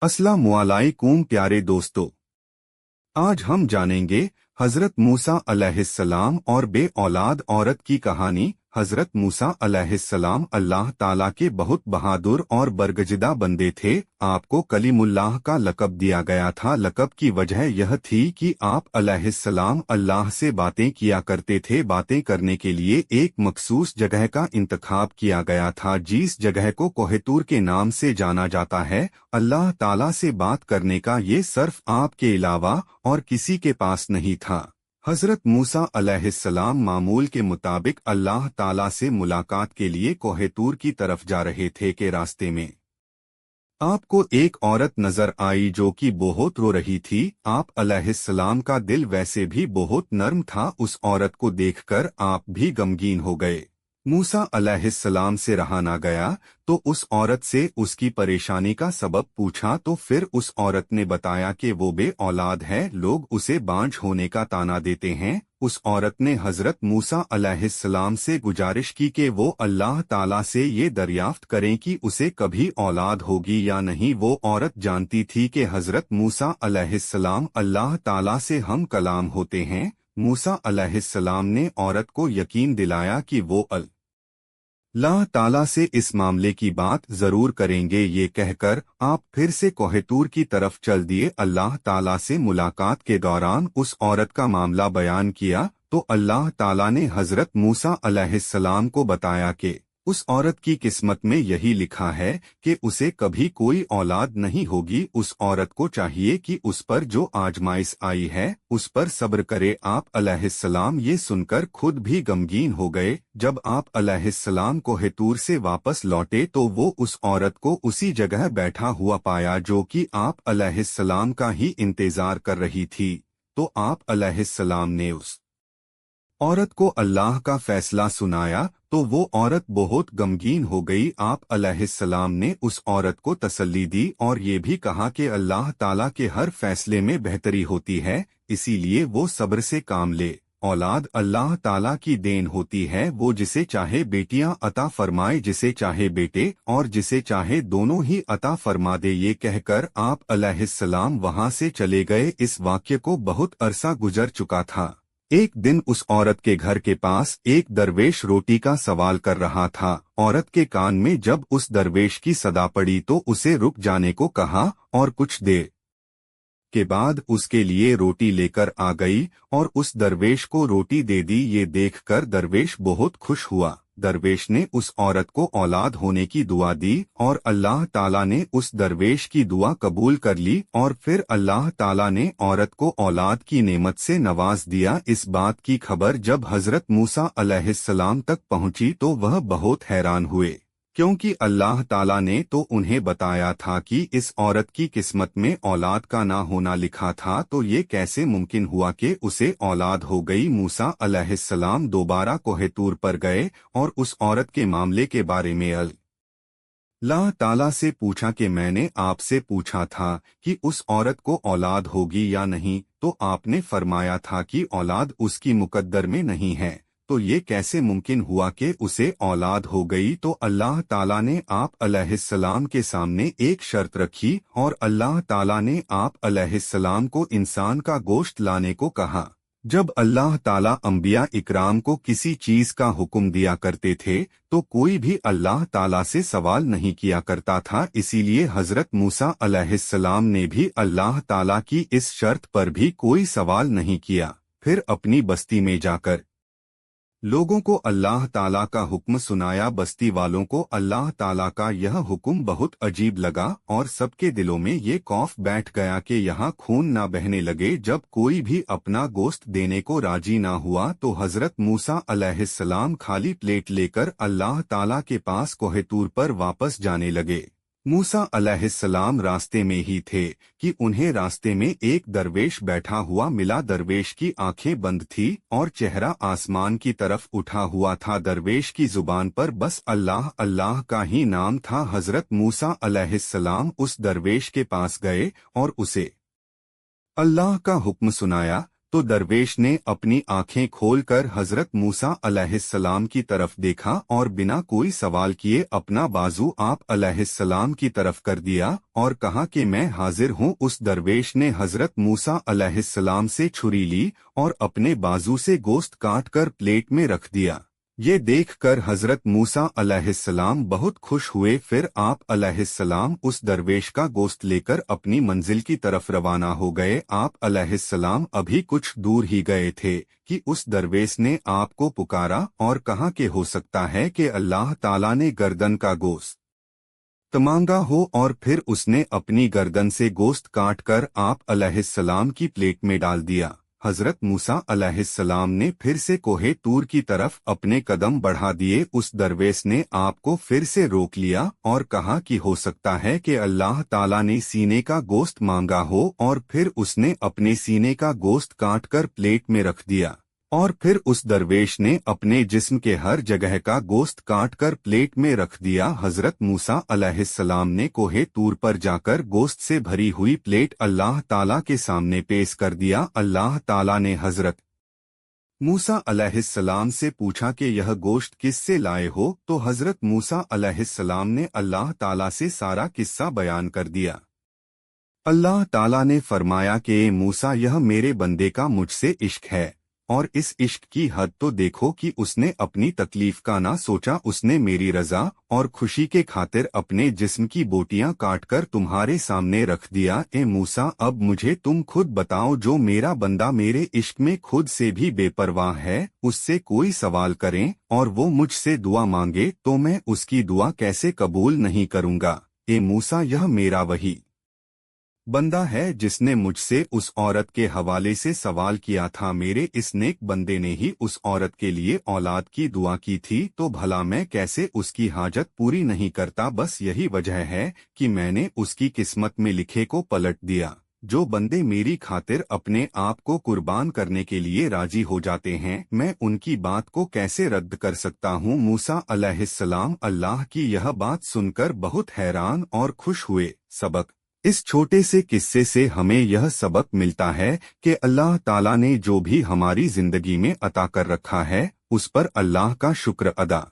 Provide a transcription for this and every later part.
अस्सलामुअलैकुम प्यारे दोस्तों। आज हम जानेंगे हजरत मूसा अलैहिस्सलाम और बे औलाद औरत की कहानी। हजरत मूसा अलैहिस्सलाम अल्लाह ताला के बहुत बहादुर और बरगजिदा बंदे थे। आपको कलीमुल्लाह का लक़ब दिया गया था। लक़ब की वजह यह थी कि आप अलैहिस्सलाम अल्लाह से बातें किया करते थे। बातें करने के लिए एक मखसूस जगह का इंतखाब किया गया था, जिस जगह को कोहतूर के नाम से जाना जाता है। अल्लाह ताला से बात करने का ये सिर्फ आपके अलावा और किसी के पास नहीं था। हजरत मूसा अलैहिस्सलाम मामूल के मुताबिक अल्लाह ताला से मुलाकात के लिए कोहतूर की तरफ जा रहे थे कि रास्ते में आपको एक औरत नजर आई जो कि बहुत रो रही थी। आप अलैहिस्सलाम का दिल वैसे भी बहुत नर्म था। उस औरत को देखकर आप भी गमगीन हो गए। मूसा अलैहिस्सलाम से रहा ना गया तो उस औरत से उसकी परेशानी का सबब पूछा, तो फिर उस औरत ने बताया कि वो बे औलाद है, लोग उसे बांझ होने का ताना देते हैं। उस औरत ने हजरत मूसा अलैहिस्सलाम से गुजारिश की कि वो अल्लाह ताला से ये दरियाफ्त करें कि उसे कभी औलाद होगी या नहीं। वो औरत जानती थी कि हजरत मूसा अलैहिस्सलाम अल्लाह ताला से हम कलाम होते हैं। मूसा अलैहिस्सलाम ने औरत को यकीन दिलाया कि वो अल्लाह ताला से इस मामले की बात जरूर करेंगे। ये कहकर आप फिर से कोहतूर की तरफ चल दिए। अल्लाह ताला से मुलाकात के दौरान उस औरत का मामला बयान किया तो अल्लाह ताला ने हजरत मूसा अलैहिस्सलाम को बताया कि उस औरत की किस्मत में यही लिखा है कि उसे कभी कोई औलाद नहीं होगी। उस औरत को चाहिए कि उस पर जो आजमाइश आई है उस पर सब्र करे। आप अलैहिस्सलाम ये सुनकर खुद भी गमगीन हो गए। जब आप अलैहिस्सलाम कोहतूर से वापस लौटे तो वो उस औरत को उसी जगह बैठा हुआ पाया जो कि आप अलैहिस्सलाम का ही इंतजार कर रही थी। तो आप अलैहिस्सलाम ने उस औरत को अल्लाह का फैसला सुनाया तो वो औरत बहुत गमगीन हो गई। आप अलैहिस्सलाम ने उस औरत को तसल्ली दी और ये भी कहा कि अल्लाह ताला के हर फैसले में बेहतरी होती है, इसीलिए वो सब्र से काम ले। औलाद अल्लाह ताला की देन होती है, वो जिसे चाहे बेटियां अता फरमाए, जिसे चाहे बेटे और जिसे चाहे दोनों ही अता फरमा दे। ये कहकर आप अलैहिस्सलाम वहां से चले गए। इस वाक्य को बहुत अरसा गुजर चुका था। एक दिन उस औरत के घर के पास एक दरवेश रोटी का सवाल कर रहा था। औरत के कान में जब उस दरवेश की सदा पड़ी तो उसे रुक जाने को कहा और कुछ देर के बाद उसके लिए रोटी लेकर आ गई और उस दरवेश को रोटी दे दी। ये देखकर दरवेश बहुत खुश हुआ। दरवेश ने उस औरत को औलाद होने की दुआ दी और अल्लाह ताला ने उस दरवेश की दुआ कबूल कर ली और फिर अल्लाह ताला ने औरत को औलाद की नेमत से नवाज दिया। इस बात की खबर जब हजरत मूसा अलैहिस्सलाम तक पहुंची तो वह बहुत हैरान हुए, क्योंकि अल्लाह ताला ने तो उन्हें बताया था कि इस औरत की किस्मत में औलाद का ना होना लिखा था, तो ये कैसे मुमकिन हुआ कि उसे औलाद हो गई। मूसा अलैहिस्सलाम दोबारा कोहतूर पर गए और उस औरत के मामले के बारे में अल्लाह ताला से पूछा कि मैंने आपसे पूछा था कि उस औरत को औलाद होगी या नहीं, तो आपने फरमाया था कि औलाद उसकी मुकद्दर में नहीं है, तो ये कैसे मुमकिन हुआ कि उसे औलाद हो गई। तो अल्लाह ताला ने आप अलैहिस्सलाम के सामने एक शर्त रखी और अल्लाह ताला ने आप अलैहिस्सलाम को इंसान का गोश्त लाने को कहा। जब अल्लाह ताला अंबिया इकराम को किसी चीज का हुक्म दिया करते थे तो कोई भी अल्लाह ताला से सवाल नहीं किया करता था, इसीलिए हजरत मूसा अलैहिस्सलाम ने भी अल्लाह ताला की इस शर्त पर भी कोई सवाल नहीं किया। फिर अपनी बस्ती में जाकर लोगों को अल्लाह ताला का हुक्म सुनाया। बस्ती वालों को अल्लाह ताला का यह हुक्म बहुत अजीब लगा और सबके दिलों में ये खौफ बैठ गया कि यहाँ खून ना बहने लगे। जब कोई भी अपना गोश्त देने को राजी ना हुआ तो हजरत मूसा अलैहिस्सलाम खाली प्लेट लेकर अल्लाह ताला के पास कोहतूर पर वापस जाने लगे। मूसा अलैहिस्सलाम रास्ते में ही थे कि उन्हें रास्ते में एक दरवेश बैठा हुआ मिला। दरवेश की आंखें बंद थी और चेहरा आसमान की तरफ उठा हुआ था। दरवेश की जुबान पर बस अल्लाह अल्लाह का ही नाम था। हजरत मूसा अलैहिस्सलाम उस दरवेश के पास गए और उसे अल्लाह का हुक्म सुनाया। तो दरवेश ने अपनी आंखें खोलकर हजरत मूसा अलैहिस्सलाम की तरफ देखा और बिना कोई सवाल किए अपना बाजू आप अलैहिस्सलाम की तरफ कर दिया और कहा कि मैं हाजिर हूँ। उस दरवेश ने हजरत मूसा अलैहिस्सलाम से छुरी ली और अपने बाजू से गोश्त काट कर प्लेट में रख दिया। ये देखकर हजरत मूसा अलैहिस्सलाम बहुत खुश हुए। फिर आप अलैहिस्सलाम उस दरवेश का गोश्त लेकर अपनी मंजिल की तरफ रवाना हो गए। आप अलैहिस्सलाम अभी कुछ दूर ही गए थे कि उस दरवेश ने आपको पुकारा और कहा कि हो सकता है कि अल्लाह ताला ने गर्दन का गोश्त मांगा हो, और फिर उसने अपनी गर्दन से गोश्त काट कर आप अलैहिस्सलाम की प्लेट में डाल दिया। हजरत मूसा अलैहिस्सलाम ने फिर से कोहे तूर की तरफ अपने कदम बढ़ा दिए। उस दरवेश ने आपको फिर से रोक लिया और कहा कि हो सकता है कि अल्लाह ताला ने सीने का गोश्त मांगा हो, और फिर उसने अपने सीने का गोश्त काट कर प्लेट में रख दिया। और फिर उस दरवेश ने अपने जिस्म के हर जगह का गोश्त काट कर प्लेट में रख दिया। हजरत मूसा अलैहिस्सलाम ने कोहे तूर पर जाकर गोश्त से भरी हुई प्लेट अल्लाह ताला के सामने पेश कर दिया। अल्लाह ताला ने हजरत मूसा अलैहिस्सलाम से पूछा कि यह गोश्त किससे लाए हो, तो हजरत मूसा अलैहिस्सलाम ने अल्लाह ताला से सारा किस्सा बयान कर दिया। अल्लाह ताला ने फरमाया कि ए मूसा, यह मेरे बंदे का मुझसे इश्क है, और इस इश्क की हद तो देखो कि उसने अपनी तकलीफ का ना सोचा। उसने मेरी रजा और खुशी के खातिर अपने जिस्म की बोटियां काटकर तुम्हारे सामने रख दिया। ए मूसा, अब मुझे तुम खुद बताओ, जो मेरा बंदा मेरे इश्क में खुद से भी बेपरवाह है, उससे कोई सवाल करें और वो मुझसे दुआ मांगे तो मैं उसकी दुआ कैसे कबूल नहीं करूंगा। ए मूसा, यह मेरा वही बंदा है जिसने मुझसे उस औरत के हवाले से सवाल किया था। मेरे इस नेक बंदे ने ही उस औरत के लिए औलाद की दुआ की थी, तो भला मैं कैसे उसकी हाजत पूरी नहीं करता। बस यही वजह है कि मैंने उसकी किस्मत में लिखे को पलट दिया। जो बंदे मेरी खातिर अपने आप को कुर्बान करने के लिए राजी हो जाते हैं, मैं उनकी बात को कैसे रद्द कर सकता हूँ। मूसा अलैहिस्सलाम अल्लाह की यह बात सुनकर बहुत हैरान और खुश हुए। सबक: इस छोटे से किस्से से हमें यह सबक मिलता है कि अल्लाह ताला ने जो भी हमारी जिंदगी में अता कर रखा है, उस पर अल्लाह का शुक्र अदा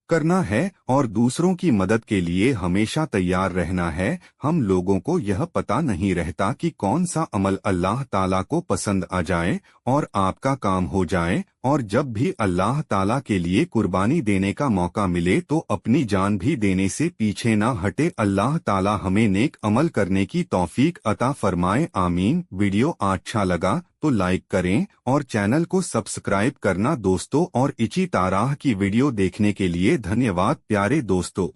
करना है और दूसरों की मदद के लिए हमेशा तैयार रहना है। हम लोगों को यह पता नहीं रहता कि कौन सा अमल अल्लाह ताला को पसंद आ जाए और आपका काम हो जाए, और जब भी अल्लाह ताला के लिए कुर्बानी देने का मौका मिले तो अपनी जान भी देने से पीछे ना हटे। अल्लाह ताला हमें नेक अमल करने की तौफीक अता फरमाए, आमीन। वीडियो अच्छा लगा तो लाइक करें और चैनल को सब्सक्राइब करना दोस्तों। और इसी तरह की वीडियो देखने के लिए धन्यवाद प्यारे दोस्तों।